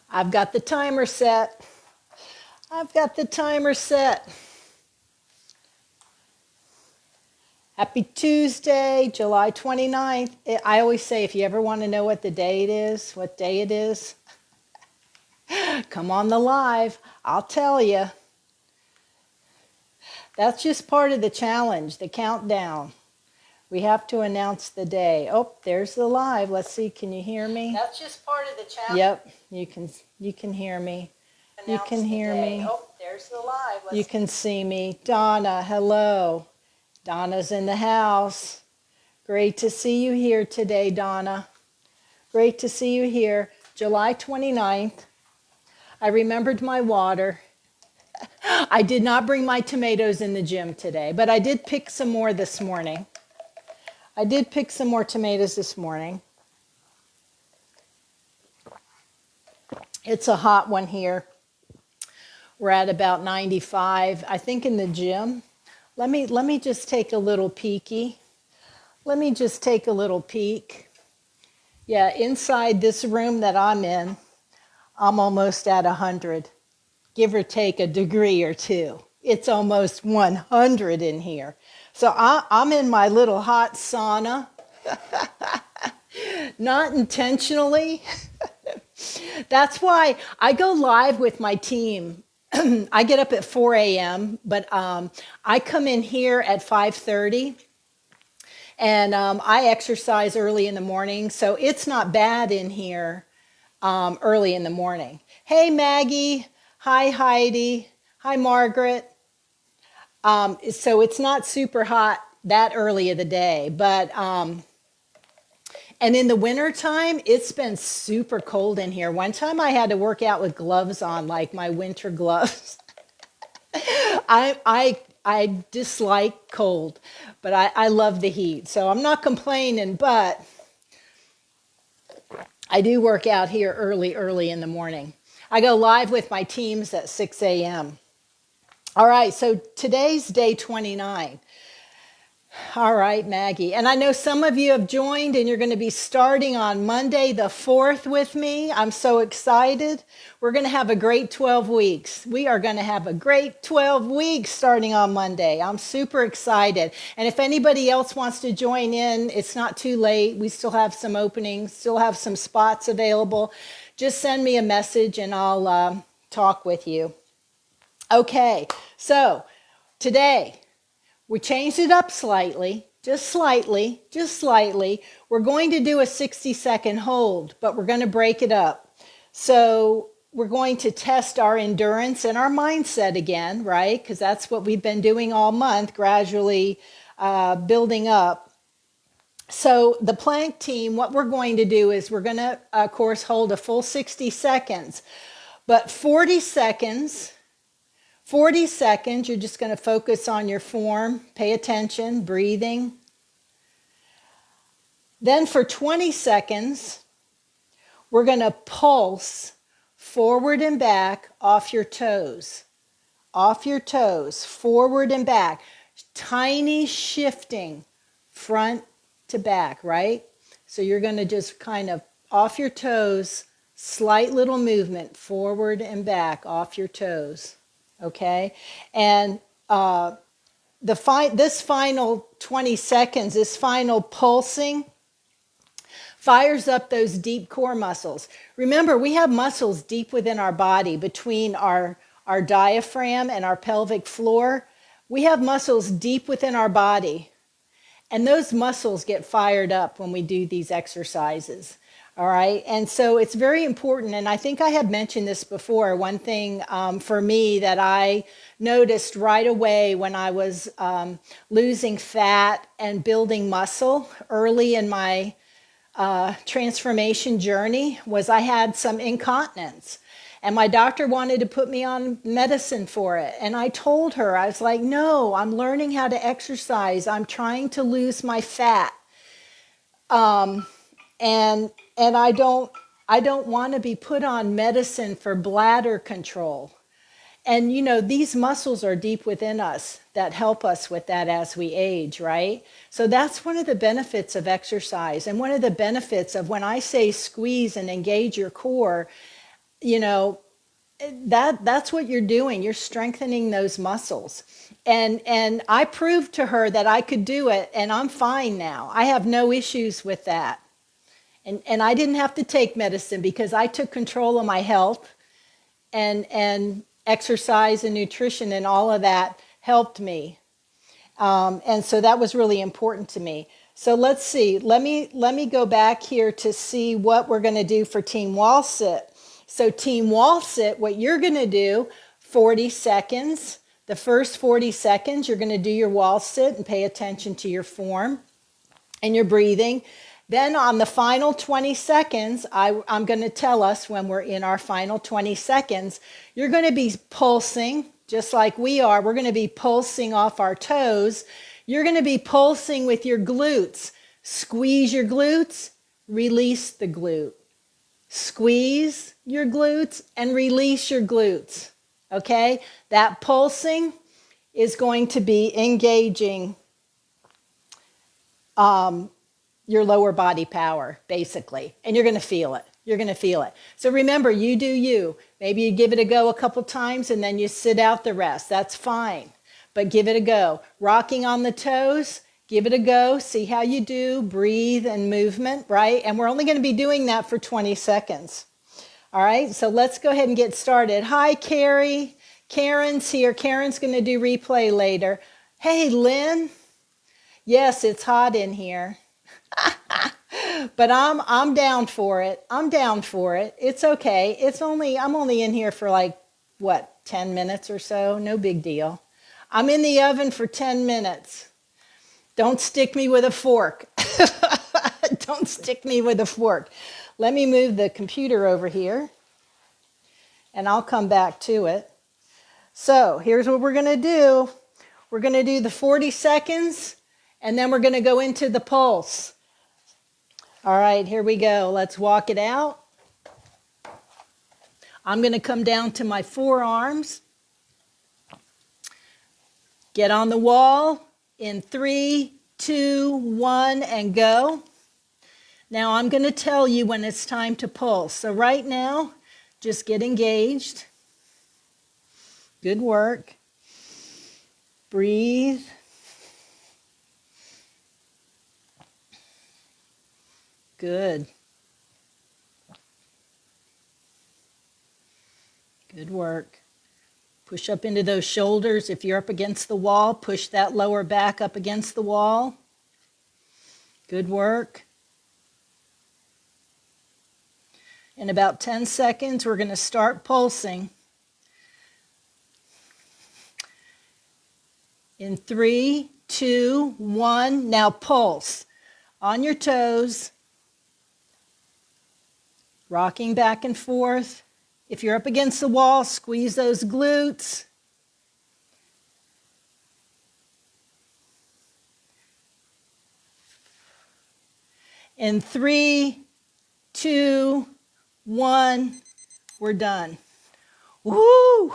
I've got the timer set. I've got the timer set. Happy Tuesday, July 29th. I always say if you ever want to know what the day it is, what day it is, come on the live. I'll tell you. That's just part of the challenge, the countdown. We have to announce the day. Oh, there's the live. Let's see. Can you hear me? That's just part of the challenge. Yep, you can hear me. You can hear me. Oh, there's the live. You can see me. Donna, hello. Donna's in the house. Great to see you here today, Donna. Great to see you here. July 29th. I remembered my water. I did not bring my tomatoes in the gym today, but I did pick some more this morning. I did pick some more tomatoes this morning. It's a hot one here. We're at about 95, I think, in the gym. Let me just take a little peeky. Let me just take a little peek. Yeah, inside this room that I'm in, I'm almost at 100, give or take a degree or two. It's almost 100 in here. So I'm in my little hot sauna, not intentionally. That's why I go live with my team. I get up at 4 a.m., but I come in here at 5:30, and I exercise early in the morning, so it's not bad in here early in the morning. Hey, Maggie. Hi, Heidi. Hi, Margaret. So it's not super hot that early of the day, but and in the wintertime, it's been super cold in here. One time I had to work out with gloves on, like my winter gloves. I dislike cold, but I love the heat. So I'm not complaining, but I do work out here early in the morning. I go live with my teams at 6 a.m. All right, so today's day 29. All right, Maggie. And I know some of you have joined and you're going to be starting on Monday the 4th with me. I'm so excited. We're going to have a great 12 weeks. We are going to have a great 12 weeks starting on Monday. I'm super excited. And if anybody else wants to join in, it's not too late. We still have some openings, still have some spots available. Just send me a message and I'll talk with you. Okay, so today, we changed it up slightly, just slightly. We're going to do a 60-second hold, but we're going to break it up. So we're going to test our endurance and our mindset again, right? Because that's what we've been doing all month, gradually building up. So the plank team, what we're going to do is we're going to, of course, hold a full 60 seconds, but 40 seconds, you're just going to focus on your form, pay attention, breathing. Then for 20 seconds, we're going to pulse forward and back off your toes, forward and back. Tiny shifting front to back, right? So you're going to just kind of off your toes, slight little movement forward and back off your toes. Okay, and this final 20 seconds, this final pulsing, fires up those deep core muscles. Remember, we have muscles deep within our body, between our diaphragm and our pelvic floor. We have muscles deep within our body, and those muscles get fired up when we do these exercises. All right. And so it's very important. And I think I have mentioned this before. One thing for me that I noticed right away when I was losing fat and building muscle early in my transformation journey was I had some incontinence. And my doctor wanted to put me on medicine for it. And I told her, I was like, no, I'm learning how to exercise. I'm trying to lose my fat. And I don't want to be put on medicine for bladder control. And you know, these muscles are deep within us that help us with that as we age, right? So that's one of the benefits of exercise. And one of the benefits of when I say squeeze and engage your core, you know, that's what you're doing. You're strengthening those muscles. And I proved to her that I could do it, and I'm fine now. I have no issues with that. And I didn't have to take medicine because I took control of my health, and exercise and nutrition and all of that helped me. And so that was really important to me. So let's see. Let me go back here to see what we're going to do for team wall sit. So team wall sit, what you're going to do, 40 seconds. The first 40 seconds, you're going to do your wall sit and pay attention to your form and your breathing. Then on the final 20 seconds, I'm going to tell us when we're in our final 20 seconds, you're going to be pulsing just like we are. We're going to be pulsing off our toes. You're going to be pulsing with your glutes. Squeeze your glutes, release the glute. Squeeze your glutes and release your glutes. Okay? That pulsing is going to be engaging your lower body power, basically. And you're going to feel it. You're going to feel it. So remember, you do you. Maybe you give it a go a couple times and then you sit out the rest. That's fine. But give it a go. Rocking on the toes, give it a go. See how you do. Breathe and movement, right? And we're only going to be doing that for 20 seconds. All right, so let's go ahead and get started. Hi, Carrie. Karen's here. Karen's going to do replay later. Hey, Lynn. Yes, it's hot in here. But I'm down for it. I'm down for it. It's okay. I'm only in here for like 10 minutes or so. No big deal. I'm in the oven for 10 minutes. Don't stick me with a fork. Don't stick me with a fork. Let me move the computer over here and I'll come back to it. So here's what we're going to do. We're going to do the 40 seconds and then we're going to go into the pulse. All right, here we go. Let's walk it out. I'm going to come down to my forearms. Get on the wall in 3, 2, 1, and go. Now I'm going to tell you when it's time to pulse. So right now, just get engaged. Good work. Breathe. Good. Good work. Push up into those shoulders. If you're up against the wall, push that lower back up against the wall. Good work. In about 10 seconds, we're going to start pulsing. In 3, 2, 1, now pulse. On your toes. Rocking back and forth. If you're up against the wall, squeeze those glutes. In 3, 2, 1, we're done. Woo!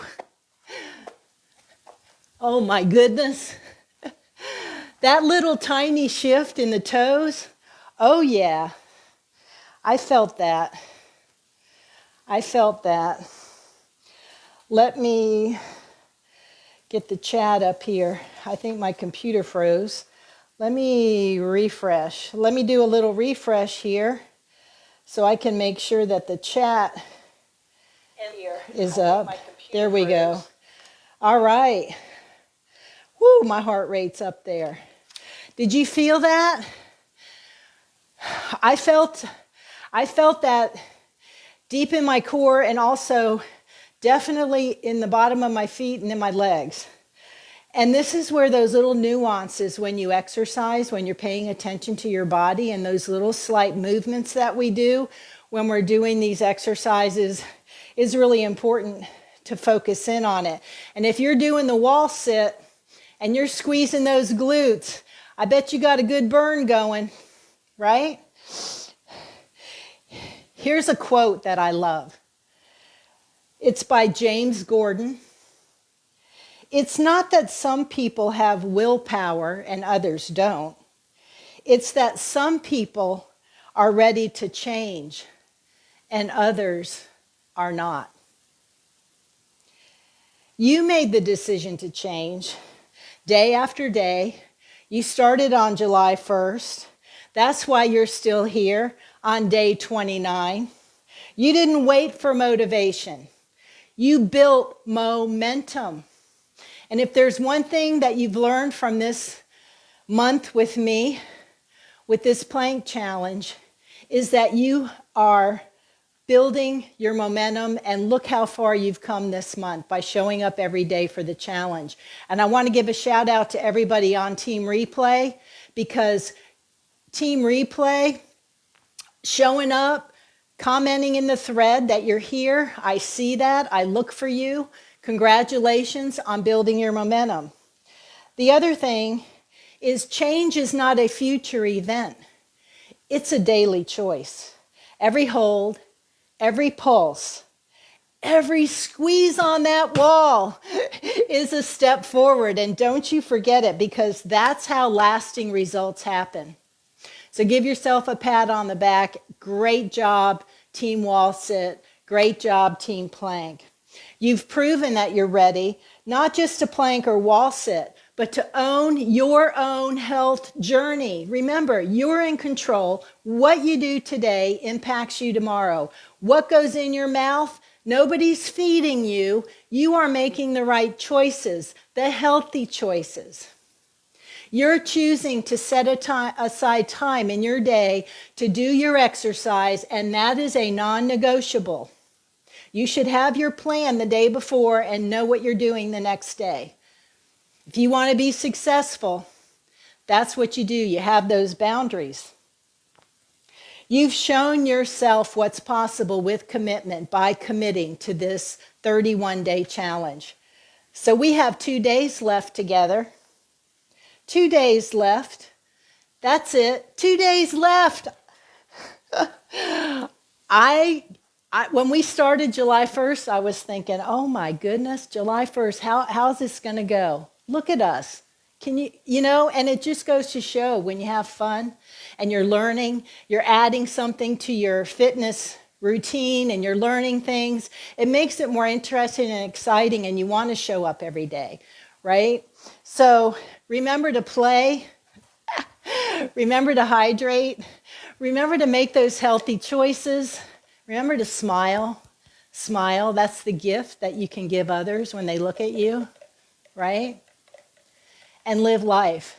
Oh my goodness. That little tiny shift in the toes. Oh yeah. I felt that. I felt that. Let me get the chat up here. I think my computer froze. Let me refresh. Let me do a little refresh here so I can make sure that the chat is up. There we go. All right. Woo, my heart rate's up there. Did you feel that? I felt that deep in my core and also definitely in the bottom of my feet and in my legs. And this is where those little nuances when you exercise, when you're paying attention to your body and those little slight movements that we do when we're doing these exercises is really important to focus in on it. And if you're doing the wall sit and you're squeezing those glutes, I bet you got a good burn going, right? Here's a quote that I love. It's by James Gordon. It's not that some people have willpower and others don't. It's that some people are ready to change and others are not. You made the decision to change day after day. You started on July 1st. That's why you're still here on day 29. You didn't wait for motivation. You built momentum. And if there's one thing that you've learned from this month with me, with this plank challenge, is that you are building your momentum, and look how far you've come this month by showing up every day for the challenge. And I want to give a shout out to everybody on Team Replay, because Team Replay, showing up, commenting in the thread that you're here, I see that, I look for you. Congratulations on building your momentum. The other thing is change is not a future event. It's a daily choice. Every hold, every pulse, every squeeze on that wall is a step forward. And don't you forget it, because that's how lasting results happen. So give yourself a pat on the back. Great job, Team Wall Sit. Great job, Team Plank. You've proven that you're ready, not just to plank or wall sit, but to own your own health journey. Remember, you're in control. What you do today impacts you tomorrow. What goes in your mouth? Nobody's feeding you. You are making the right choices, the healthy choices. You're choosing to set aside time in your day to do your exercise, and that is a non-negotiable. You should have your plan the day before and know what you're doing the next day. If you want to be successful, that's what you do. You have those boundaries. You've shown yourself what's possible with commitment by committing to this 31-day challenge. So we have 2 days left together. 2 days left. That's it. 2 days left. When we started July 1st, I was thinking, oh my goodness, July 1st, how's this going to go? Look at us. Can and it just goes to show when you have fun and you're learning, you're adding something to your fitness routine and you're learning things, it makes it more interesting and exciting, and you want to show up every day, right? So remember to play, remember to hydrate, remember to make those healthy choices. Remember to smile. Smile, that's the gift that you can give others when they look at you, right? And live life.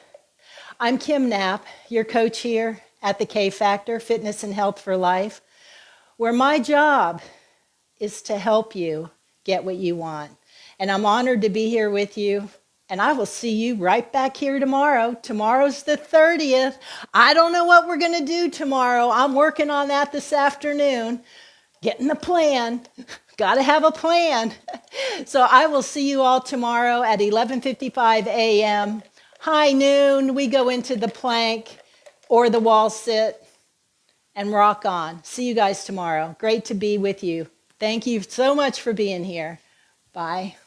I'm Kim Knapp, your coach here at the K Factor, Fitness and Health for Life, where my job is to help you get what you want. And I'm honored to be here with you. And I will see you right back here tomorrow. Tomorrow's the 30th. I don't know what we're going to do tomorrow. I'm working on that this afternoon. Getting the plan. Got to have a plan. So I will see you all tomorrow at 11:55 a.m. High noon, we go into the plank or the wall sit and rock on. See you guys tomorrow. Great to be with you. Thank you so much for being here. Bye.